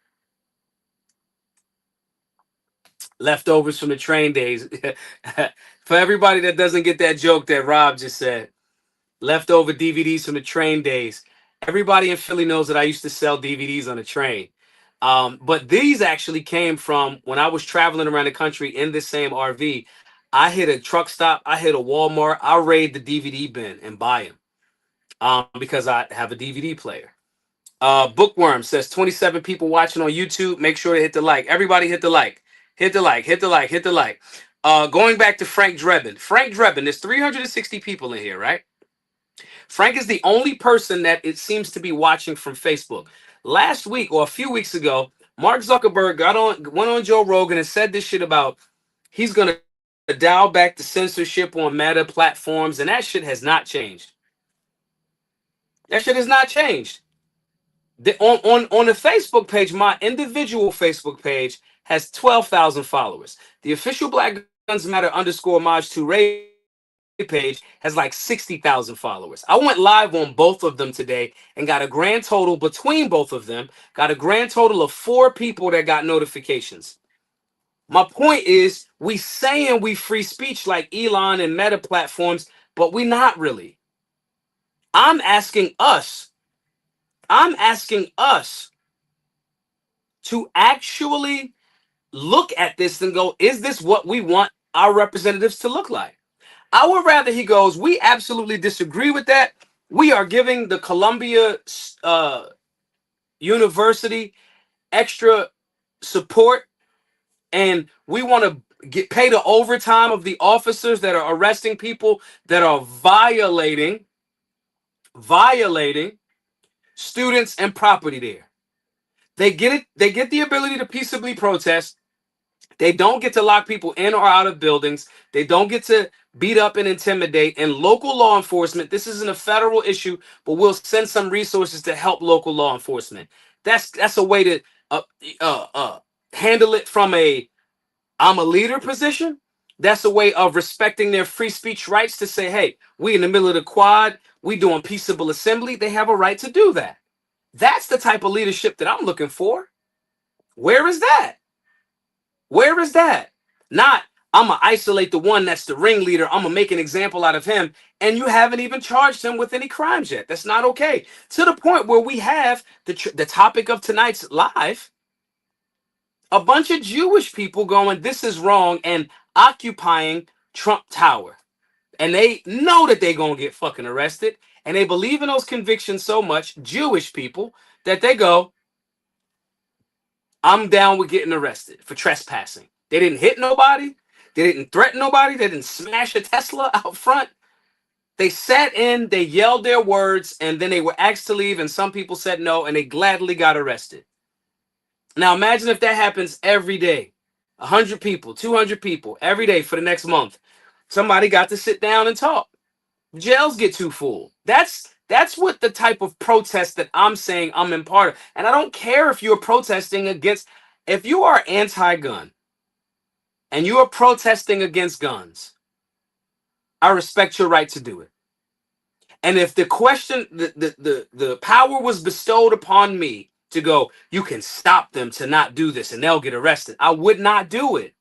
Leftovers from the train days. For everybody that doesn't get that joke that Rob just said, leftover DVDs from the train days. Everybody in Philly knows that I used to sell DVDs on the train. But these actually came from when I was traveling around the country in this same RV. I hit a truck stop, I hit a Walmart, I raid the DVD bin and buy them because I have a DVD player. Bookworm says 27 people watching on YouTube. Make sure to hit the like. Everybody hit the like. Hit the like. Hit the like. Hit the like. Going back to Frank Drebin. Frank Drebin, there's 360 people in here, right? Frank is the only person that it seems to be watching from Facebook. Last week or a few weeks ago, Mark Zuckerberg went on Joe Rogan and said this shit about he's gonna dial back the censorship on Meta platforms, and that shit has not changed. That shit has not changed. On the Facebook page, my individual Facebook page has 12,000 followers. The official Black Guns Matter _ Maj 2 Ray page has like 60,000 followers. I went live on both of them today and got a grand total between both of them, got a grand total of 4 people that got notifications. My point is, we saying we free speech like Elon and Meta platforms, but we not really. I'm asking us to actually look at this and go, is this what we want our representatives to look like? I would rather he goes, we absolutely disagree with that. We are giving the Columbia University extra support, and we want to pay the overtime of the officers that are arresting people that are violating students and property there. They get it. They get the ability to peaceably protest. They don't get to lock people in or out of buildings. They don't get to beat up and intimidate. And local law enforcement, this isn't a federal issue, but we'll send some resources to help local law enforcement. That's a way to handle it from a I'm a leader position. That's a way of respecting their free speech rights to say, hey, we in the middle of the quad, we doing peaceable assembly. They have a right to do that. That's the type of leadership that I'm looking for. Where is that? Where is that? Not, I'm going to isolate the one that's the ringleader. I'm going to make an example out of him. And you haven't even charged him with any crimes yet. That's not okay. To the point where we have the topic of tonight's live, a bunch of Jewish people going, this is wrong, and occupying Trump Tower. And they know that they're going to get fucking arrested. And they believe in those convictions so much, Jewish people, that they go, I'm down with getting arrested for trespassing. They didn't hit nobody. They didn't threaten nobody. They didn't smash a Tesla out front. They sat in, they yelled their words, and then they were asked to leave, and some people said no, and they gladly got arrested. Now imagine if that happens every day. 100 people, 200 people, every day for the next month. Somebody got to sit down and talk. Jails get too full. That's what the type of protest that I'm saying I'm in part of. And I don't care if you're protesting against, if you are anti-gun and you are protesting against guns, I respect your right to do it. And if the question, the power was bestowed upon me to go, you can stop them to not do this and they'll get arrested, I would not do it.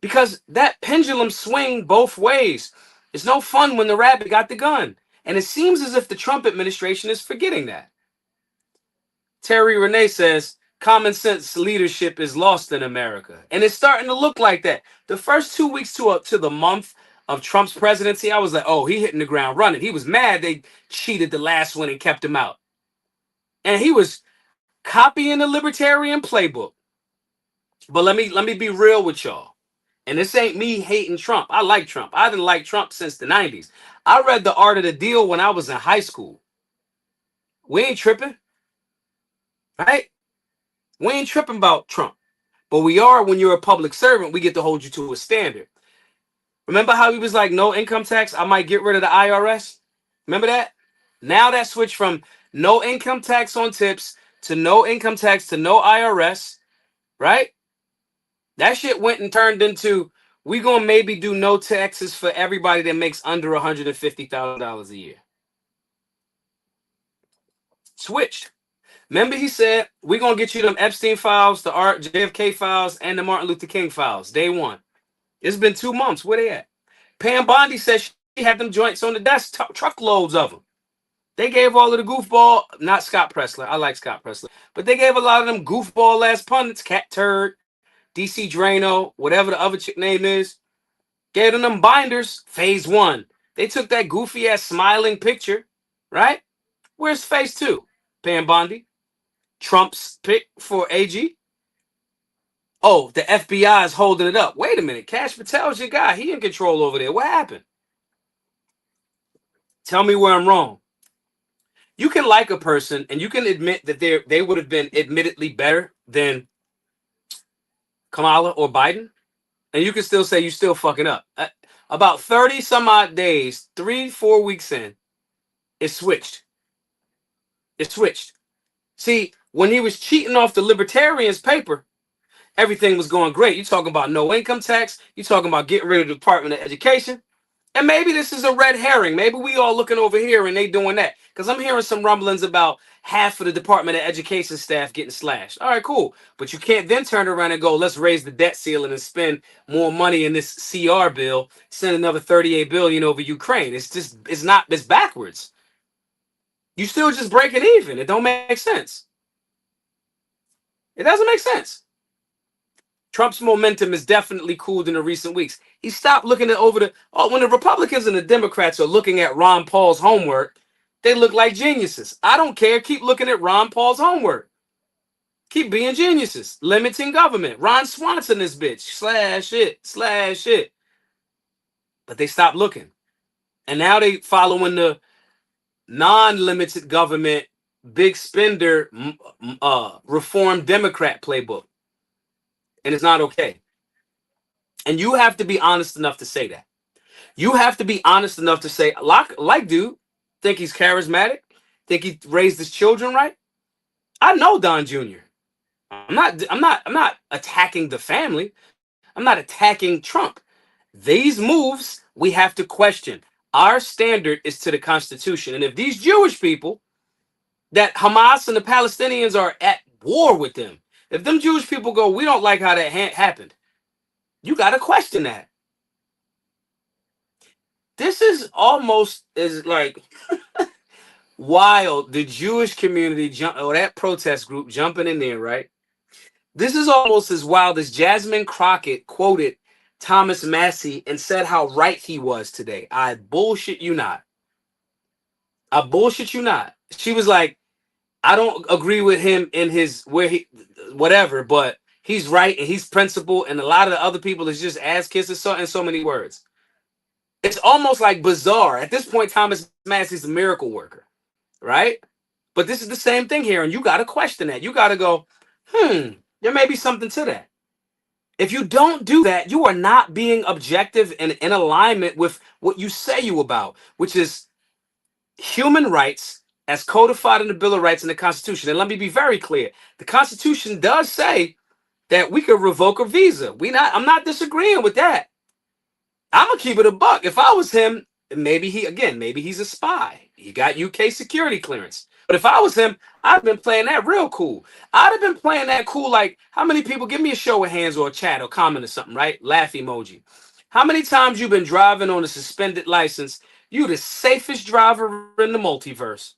Because that pendulum swing both ways. It's no fun when the rabbit got the gun. And it seems as if the Trump administration is forgetting that. Terry Renee says, common sense leadership is lost in America. And it's starting to look like that. The first 2 weeks to the month of Trump's presidency, I was like, oh, he hitting the ground running. He was mad they cheated the last one and kept him out. And he was copying the libertarian playbook. But let me be real with y'all. And this ain't me hating Trump. I like Trump. I didn't like Trump since the 90s. I read The Art of the Deal when I was in high school. We ain't tripping, right? We ain't tripping about Trump. But we are when you're a public servant, we get to hold you to a standard. Remember how he was like, no income tax? I might get rid of the IRS. Remember that? Now that switch from no income tax on tips to no income tax to no IRS, right? That shit went and turned into we gonna maybe do no taxes for everybody that makes under $150,000 a year. Switched. Remember he said we gonna get you them Epstein files, the JFK files, and the Martin Luther King files. Day one. It's been 2 months. Where they at? Pam Bondi said she had them joints on the desk, truckloads of them. They gave all of the goofball, not Scott Presler. I like Scott Presler, but they gave a lot of them goofball ass pundits, Cat Turd, DC Drano, whatever the other chick name is. Gave them binders. Phase one. They took that goofy ass smiling picture, right? Where's phase two? Pam Bondi. Trump's pick for AG. Oh, the FBI is holding it up. Wait a minute. Cash Patel's your guy. He in control over there. What happened? Tell me where I'm wrong. You can like a person and you can admit that they would have been admittedly better than Kamala or Biden, and you can still say you still fucking up. About 30 some odd days, 3-4 weeks in, it switched. It switched. See, when he was cheating off the libertarians' paper, everything was going great. You talking about no income tax. You talking about getting rid of the Department of Education. And maybe this is a red herring. Maybe we all looking over here and they doing that. Because I'm hearing some rumblings about half of the Department of Education staff getting slashed. All right, cool. But you can't then turn around and go, let's raise the debt ceiling and spend more money in this CR bill, send another 38 billion over Ukraine. It's backwards. You still just breaking even. It don't make sense. It doesn't make sense. Trump's momentum is definitely cooled in the recent weeks. He stopped looking at when the Republicans and the Democrats are looking at Ron Paul's homework, they look like geniuses. I don't care. Keep looking at Ron Paul's homework. Keep being geniuses. Limiting government. Ron Swanson this bitch. Slash it. But they stopped looking. And now they following the non-limited government, big spender, reform Democrat playbook. And it's not okay. And you have to be honest enough to say that. You have to be honest enough to say, like dude, think he's charismatic, think he raised his children right. I know Don Jr. I'm not attacking the family. I'm not attacking Trump. These moves we have to question. Our standard is to the Constitution. And if these Jewish people that Hamas and the Palestinians are at war with them, if them Jewish people go, we don't like how that happened, you got to question that. This is almost as like wild. The Jewish community that protest group jumping in there, right? This is almost as wild as Jasmine Crockett quoted Thomas Massey and said how right he was today. I bullshit you not. I bullshit you not. She was like, I don't agree with him in his whatever, but he's right and he's principled, and a lot of the other people is just ass kisses in so many words. It's almost like bizarre. At this point, Thomas Massey's a miracle worker, right? But this is the same thing here, and you got to question that. You got to go, there may be something to that. If you don't do that, you are not being objective and in alignment with what you say you about, which is human rights as codified in the Bill of Rights and the Constitution. And let me be very clear. The Constitution does say that we could revoke a visa. I'm disagreeing with that. I'm gonna keep it a buck. If I was him, maybe he's a spy. He got UK security clearance. But if I was him, I'd have been playing that real cool. I'd have been playing that cool. Like, how many people, give me a show of hands or a chat or comment or something, right? Laugh emoji. How many times you been driving on a suspended license? You the safest driver in the multiverse.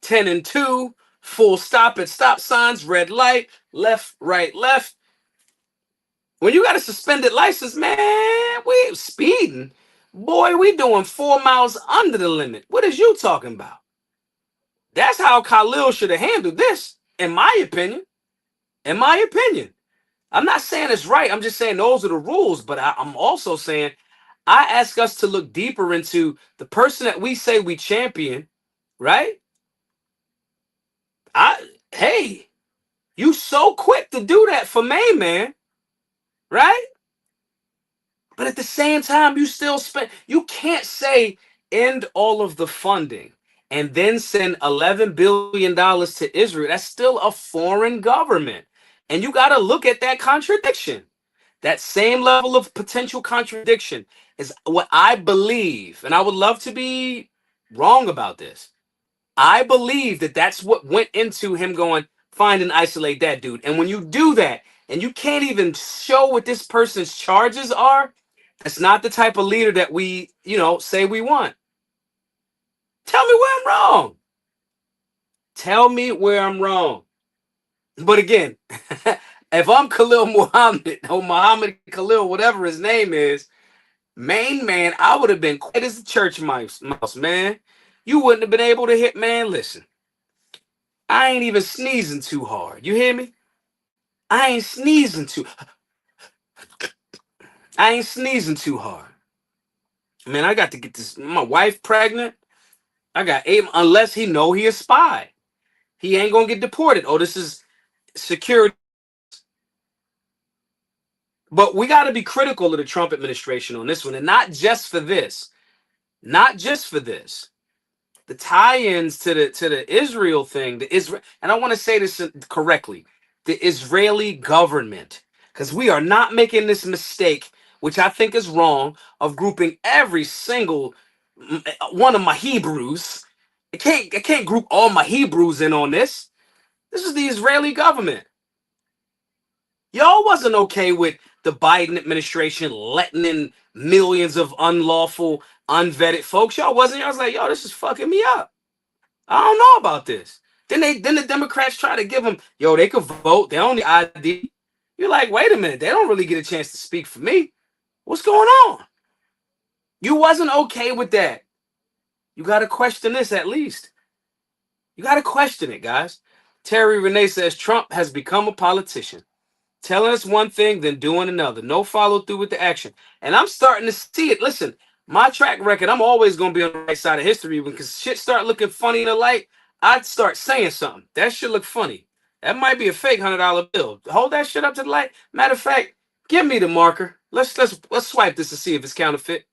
10 and 2, full stop at stop signs, red light, left, right, left. When you got a suspended license, man, we speeding. Boy, we doing 4 miles under the limit. What is you talking about? That's how Khalil should have handled this, in my opinion. In my opinion. I'm not saying it's right. I'm just saying those are the rules. But I'm also saying I ask us to look deeper into the person that we say we champion, right? Hey, you so quick to do that for main man, right? But at the same time, you still spend. You can't say end all of the funding and then send $11 billion to Israel. That's still a foreign government, and you got to look at that contradiction. That same level of potential contradiction is what I believe, and I would love to be wrong about this. I believe that that's what went into him going find and isolate that dude. And when you do that, and you can't even show what this person's charges are, that's not the type of leader that we, say we want. Tell me where I'm wrong. Tell me where I'm wrong. But again, if I'm Khalil Muhammad or Muhammad Khalil, whatever his name is, main man, I would have been quiet as a church mouse, man. You wouldn't have been able to hit, man. Listen, I ain't even sneezing too hard. You hear me? I ain't sneezing too. I ain't sneezing too hard. Man, I got to get this. My wife pregnant. I got 8. Unless he know he a spy, he ain't gonna get deported. Oh, this is security. But we got to be critical of the Trump administration on this one, and not just for this. Not just for this. The tie-ins to the Israel thing, the Israel, and I want to say this correctly, the Israeli government, because we are not making this mistake, which I think is wrong, of grouping every single one of my Hebrews. I can't group all my Hebrews in on this. This is the Israeli government. Y'all wasn't okay with the Biden administration letting in millions of unlawful, unvetted folks. Y'all wasn't. Y'all was like, yo, this is fucking me up. I don't know about this. Then the Democrats try to give them, yo, they could vote. They only ID. You're like, wait a minute. They don't really get a chance to speak for me. What's going on? You wasn't okay with that. You got to question this at least. You got to question it, guys. Terry Renee says Trump has become a politician, telling us one thing, then doing another. No follow through with the action. And I'm starting to see it. Listen, my track record, I'm always going to be on the right side of history because shit start looking funny in the light. I'd start saying something. That should look funny. That might be a fake $100 bill. Hold that shit up to the light. Matter of fact, give me the marker. Let's swipe this to see if it's counterfeit.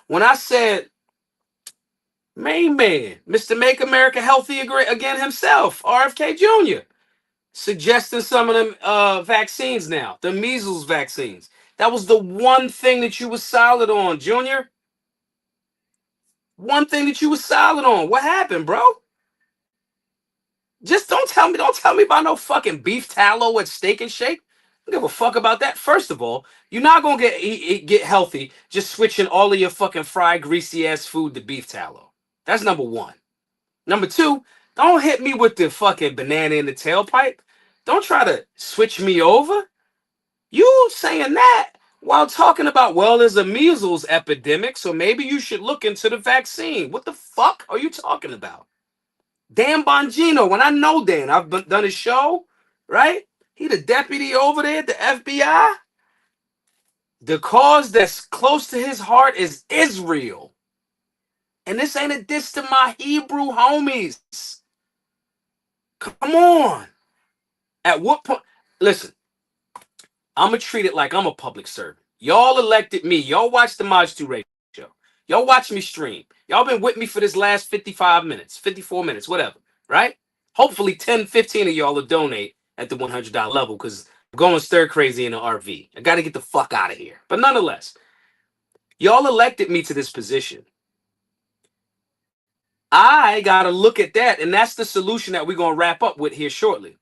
When I said, main man, Mr. Make America Healthy Again himself, RFK Jr., suggesting some of them vaccines now, the measles vaccines. That was the one thing that you were solid on, Junior. One thing that you were solid on. What happened, bro? Just don't tell me about no fucking beef tallow at Steak and Shake. I don't give a fuck about that. First of all, you're not gonna get healthy just switching all of your fucking fried, greasy ass food to beef tallow. That's number one. Number two, don't hit me with the fucking banana in the tailpipe. Don't try to switch me over. You saying that while talking about, well, there's a measles epidemic, so maybe you should look into the vaccine. What the fuck are you talking about? Dan Bongino, when I know Dan, I've done his show, right? He the deputy over there at the FBI. The cause that's close to his heart is Israel. And this ain't a diss to my Hebrew homies. Come on. At what point? Listen, I'm going to treat it like I'm a public servant. Y'all elected me. Y'all watch the Mods 2 ratio. Y'all watch me stream. Y'all been with me for this last 55 minutes, 54 minutes, whatever, right? Hopefully 10, 15 of y'all will donate at the $100 level because I'm going stir crazy in an RV. I got to get the fuck out of here. But nonetheless, y'all elected me to this position. I got to look at that, and that's the solution that we're going to wrap up with here shortly.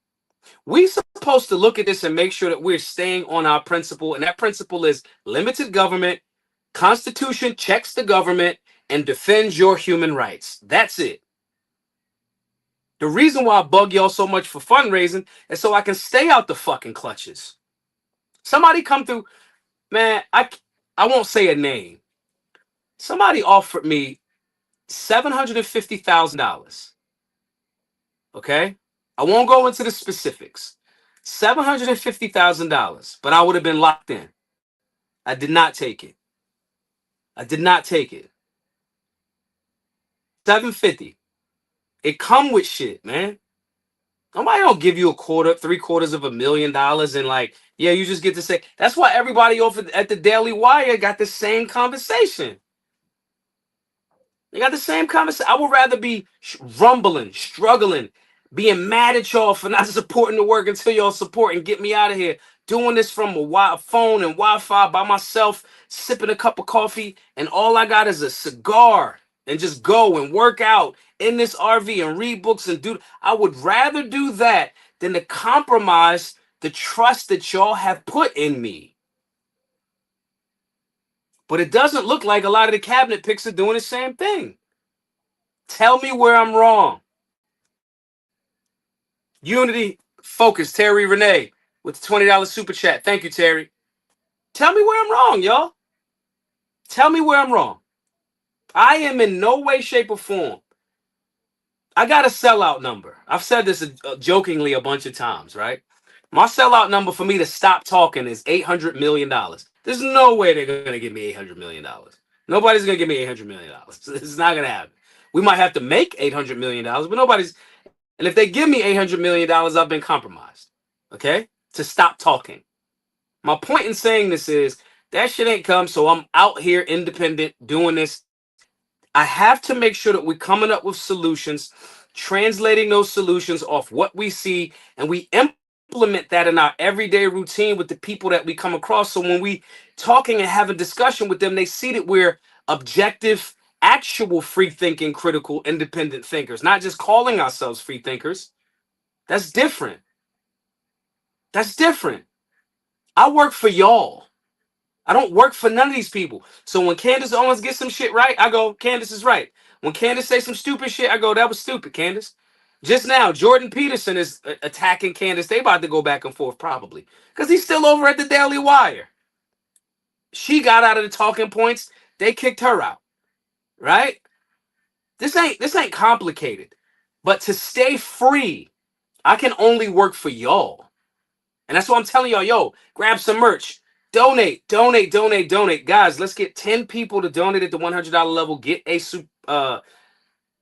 We're supposed to look at this and make sure that we're staying on our principle, and that principle is limited government, Constitution checks the government, and defends your human rights. That's it. The reason why I bug y'all so much for fundraising is so I can stay out the fucking clutches. Somebody come through, man, I won't say a name. Somebody offered me $750,000. Okay? I won't go into the specifics. $750,000, but I would have been locked in. I did not take it. I did not take it. 750. It come with shit, man. Nobody don't give you a quarter, $750,000 and like, yeah, you just get to say. That's why everybody over at the Daily Wire got the same conversation. They got the same conversation. I would rather be rumbling, struggling, being mad at y'all for not supporting the work until y'all support and get me out of here. Doing this from a phone and Wi-Fi by myself, sipping a cup of coffee, and all I got is a cigar and just go and work out in this RV and read books and do. I would rather do that than to compromise the trust that y'all have put in me. But it doesn't look like a lot of the cabinet picks are doing the same thing. Tell me where I'm wrong. Unity Focus, Terry Renee with the $20 super chat. Thank you, Terry. Tell me where I'm wrong, y'all. Tell me where I'm wrong. I am in no way, shape, or form. I got a sellout number. I've said this jokingly a bunch of times, right? My sellout number for me to stop talking is $800 million. There's no way they're going to give me $800 million. Nobody's going to give me $800 million. This is not going to happen. We might have to make $800 million, but nobody's. And if they give me $800 million, I've been compromised. Okay? To stop talking. My point in saying this is that shit ain't come, so I'm out here independent doing this. I have to make sure that we're coming up with solutions, translating those solutions off what we see, and we implement that in our everyday routine with the people that we come across. So when we talking and have a discussion with them, they see that we're objective, actual free thinking, critical, independent thinkers, not just calling ourselves free thinkers. That's different. That's different. I work for y'all. I don't work for none of these people. So when Candace Owens gets some shit right, I go, Candace is right. When Candace says some stupid shit, I go, that was stupid, Candace. Just now, Jordan Peterson is attacking Candace. They about to go back and forth probably because he's still over at the Daily Wire. She got out of the talking points. They kicked her out, right? This ain't complicated. But to stay free, I can only work for y'all. And that's why I'm telling y'all, yo, grab some merch. Donate. Guys, let's get 10 people to donate at the $100 level. Get a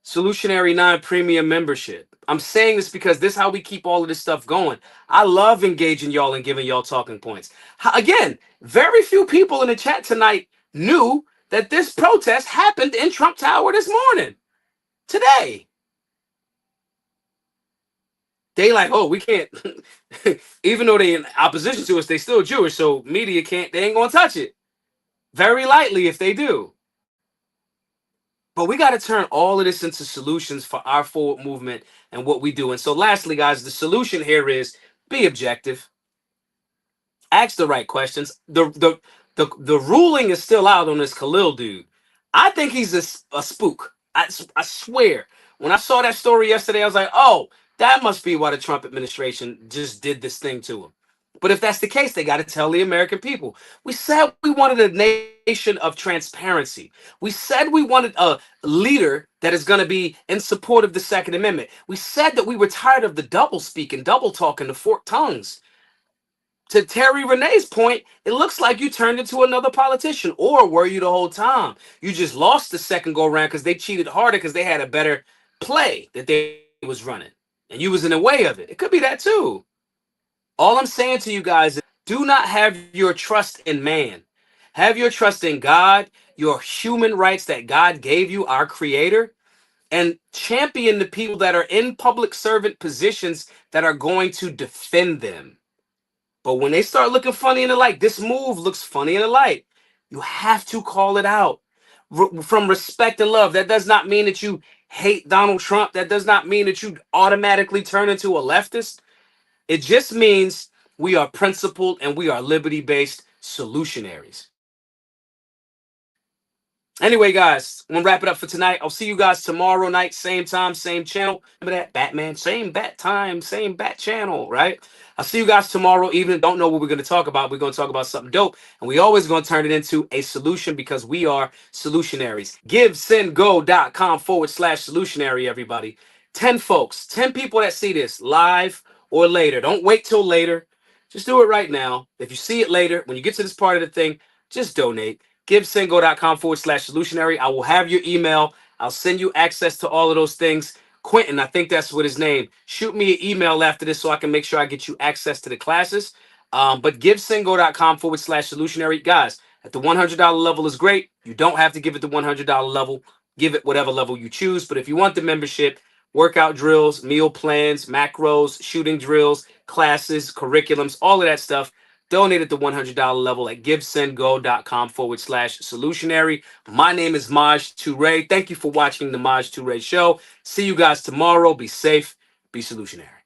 Solutionary 9 premium membership. I'm saying this because this is how we keep all of this stuff going. I love engaging y'all and giving y'all talking points. Again, very few people in the chat tonight knew that this protest happened in Trump Tower this morning. Today. They like, oh, we can't. Even though they in opposition to us, they still Jewish, so media can't. They ain't gonna touch it. Very lightly if they do. But we got to turn all of this into solutions for our forward movement and what we do. And so, lastly, guys, the solution here is be objective. Ask the right questions. The ruling is still out on this Khalil dude. I think he's a spook. I swear. When I saw that story yesterday, I was like, oh, that must be why the Trump administration just did this thing to him. But if that's the case, they got to tell the American people. We said we wanted a nation of transparency. We said we wanted a leader that is going to be in support of the Second Amendment. We said that we were tired of the double speak and double talk and the forked tongues. To Terry Renee's point, it looks like you turned into another politician. Or were you the whole time? You just lost the second go round because they cheated harder because they had a better play that they was running. And you was in the way of it. It could be that too. All I'm saying to you guys is do not have your trust in man. Have your trust in God, your human rights that God gave you, our creator, and champion the people that are in public servant positions that are going to defend them. But when they start looking funny in the light, this move looks funny in the light. You have to call it out from respect and love. That does not mean that you hate Donald Trump. That does not mean that you automatically turn into a leftist. It just means we are principled and we are liberty-based solutionaries. Anyway, guys, I'm going to wrap it up for tonight. I'll see you guys tomorrow night, same time, same channel. Remember that, Batman? Same bat time, same bat channel, right? I'll see you guys tomorrow evening. Don't know what we're going to talk about. We're going to talk about something dope. And we always going to turn it into a solution because we are solutionaries. GiveSendGo.com/solutionary, everybody. 10 folks, 10 people that see this live or later. Don't wait till later. Just do it right now. If you see it later, when you get to this part of the thing, just donate. GiveSendGo.com/solutionary. I will have your email. I'll send you access to all of those things. Quentin, I think that's what his name. Shoot me an email after this so I can make sure I get you access to the classes. But givesendgo.com/solutionary. Guys, at the $100 level is great. You don't have to give it the $100 level. Give it whatever level you choose. But if you want the membership, workout drills, meal plans, macros, shooting drills, classes, curriculums, all of that stuff, donate at the $100 level at givesendgo.com/solutionary. My name is Maj Toure. Thank you for watching the Maj Toure Show. See you guys tomorrow. Be safe. Be solutionary.